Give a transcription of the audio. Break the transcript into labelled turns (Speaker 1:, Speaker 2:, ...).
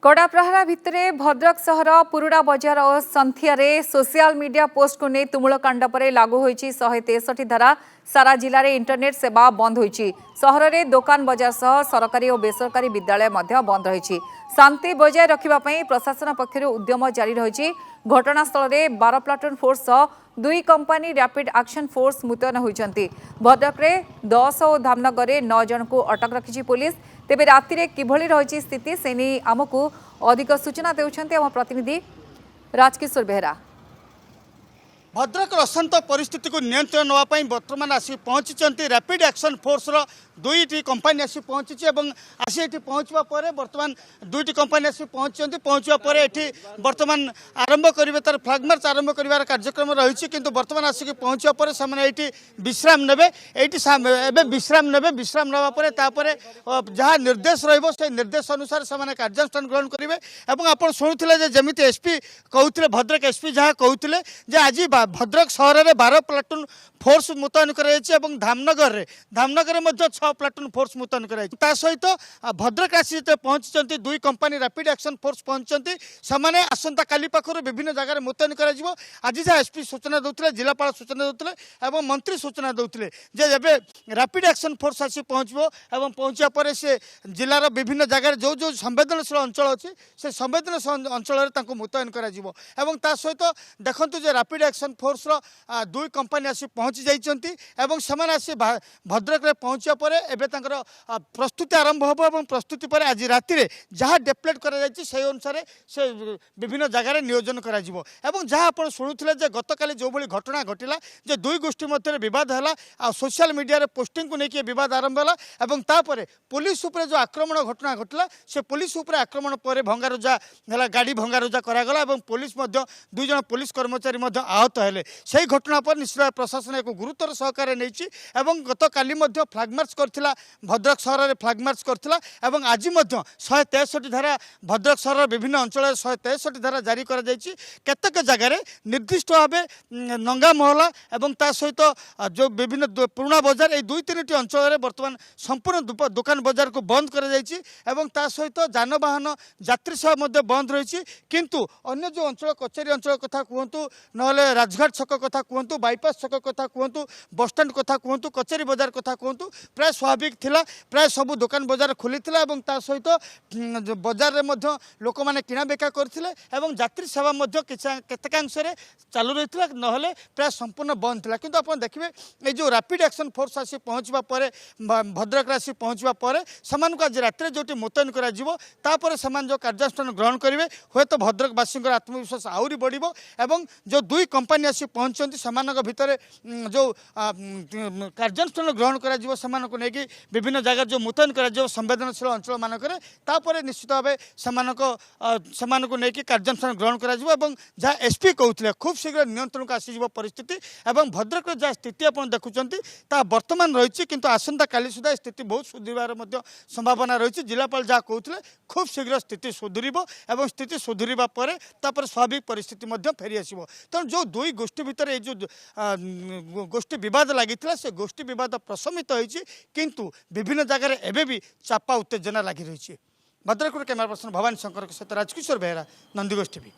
Speaker 1: कड़ा प्रहारा भितर भद्रक सहर पुरुड़ा बजार और संथियारे सोशल मीडिया पोस्ट को नहीं तुमुल कांड पर लागू होईची 163 धारा सारा जिले में इंटरनेट सेवा बंद होईची। सहर में दुकान बजार सह सरकारी और बेसरकारी विद्यालय मध्य बंद रही। शांति बजाय रखा प्रशासन पक्षर उद्यम जारी रही। घटनास्थल में 12 प्लाटून फोर्स सह 2 कंपानी रैपिड एक्शन फोर्स मुतयन होती। भद्रक में 10 और धामनगर में 9 जन को अटक रखी पुलिस। तेबे राति रे किभली रही स्थिति से नहीं आमको अधिक सूचना देउछन्ते आम प्रतिनिधि राजकिशोर बेहरा।
Speaker 2: भद्रक अशांत परिस्थिति को नियंत्रण नापी बर्तमान आसी पहुंची रैपिड एक्शन फोर्स रो 2टी कंपानी आसी पहुंची आसी ये पहुँचवा बर्तमान 2टी कंपानी आसी पहुंचवा बर्तमान आरंभ करेंगे तार फ्लैग मार्च आरंभ कर कार्यक्रम रही कि बर्तमान आसिक पहुंचवा से विश्राम ने विश्राम ने विश्राम नापर जहाँ निर्देश रे निर्देश अनुसार से कार्यानुष्ठान ग्रहण करेंगे। आप शुणुले जमी एसपी कहते भद्रक एसपी जहाँ कहते आज भद्रक सहर में 12 प्लाटून फोर्स मुतयन कर धामनगर में 6 प्लाटून फोर्स मुतयन कर सहित भद्रक आसी पहुंची 2 कंपानी रैपिड एक्शन फोर्स पहुंचती से आसंता काली पाखर विभिन्न जगह मुतयन कर आज जहाँ एसपी सूचना दूसरे जिलापाल सूचना दूसरे मंत्री सूचना दूसरे जब रैपिड एक्शन फोर्स आसी पहुँचो और पहुँचा पर से जिलार विभिन्न जगह जो जो संवेदनशील अंचल अच्छी से संवेदनशील अंचल मुतयन कर सहित देखु रैपिड एक्शन फोर्स रो 2 कंपानी आसी पहुँची जाती भद्रक पहुँचा पर एवं प्रस्तुति आरंभ हो प्रस्तुति पर आज राति जहाँ डेप्लेट कर अनुसार से विभिन्न जगह नियोजन कर जहाँ आप शुणुले गतकाली जो भाई घटना घटला जे 2 गोष्ठी मध्य बद है सोशल मीडिया पोस्टिंग को लेकिन बद आरंभ है पुलिस उपर जो आक्रमण घटना घटला से पुलिस उपर आक्रमण पर भंगारुजा गाड़ी भंगारुजा करागला पुलिस 2 जन पुलिस कर्मचारी आहत है से घटना पर निश्चित प्रशासन एक गुरुतर सहकार नहीं गत काली फ्लैग मार्च करथिला भद्रक सहर में फ्लैग मार्च करथिला आज 163 धारा भद्रक सहर विभिन्न अंचल 163 धारा जारी कर केतक जगह निर्दिष्ट भाव नंगा महला और ता सहित जो विभिन्न पुराणा बजार ये 2-3 अंचल में बर्तमान संपूर्ण दुकान बजार को बंद कर सहित जानवाहन यात्री सेवा बंद रही किंतु अन्य जो अंचल कचेरी अंचल कथा कहतु ना राजघाट छक कथा कहतु बाईपास छक कथा कहतु बसस्टाण्ड कथा कहतु कचेरी बजार कथा कहतु प्राय स्वाभाविक थिला प्राय सबू दुकान बजार खोली सहित बजार में लोक मैंने किना बेचा करथिले यात्री सेवा केतकांश चालू रही ना प्राय संपूर्ण बंद था किंतु आप देखिए ये जो रैपिड एक्शन फोर्स आसी पहुँचवा भद्रक आसी पहुँचवा आज रात जो मुतयन कर जो कार्यानुष्ठान ग्रहण करेंगे हूँ तो भद्रकवासी आत्मविश्वास आहरी बढ़ जो 2 कंपानी आसी पहुंचती से भितर जो कार्यानुष्ठान ग्रहण कर विभिन्न जगह जो मुतयन कर संवेदनशील अंचल मानक निश्चित भाव से कार्यानुष्ठान ग्रहण कर जहाँ एसपी कहते खूब शीघ्र नियंत्रण को आसीज परिस्थिति और भद्रक जहाँ स्थिति आप देखुं बर्तमान रही कि आसंता काली सुधा स्थिति बहुत सुधरवार संभावना रही। जिलापाल जहाँ कहते खूब शीघ्र स्थिति सुधर और स्थिति सुधरवा पर स्वाभाविक परिस्थिति फेरी आसो तेणु जो 2 गोष्ठी भितर ये जो गोष्ठी बद लगी से गोष्ठी बद प्रशमित होती किंतु विभिन्न जगह एवं भी चापा उत्तेजना लगी रही। भद्रक कैमरा पर्सन भवानी शंकर सहित राजकिशोर बेहरा, नंदीगोष टीवी।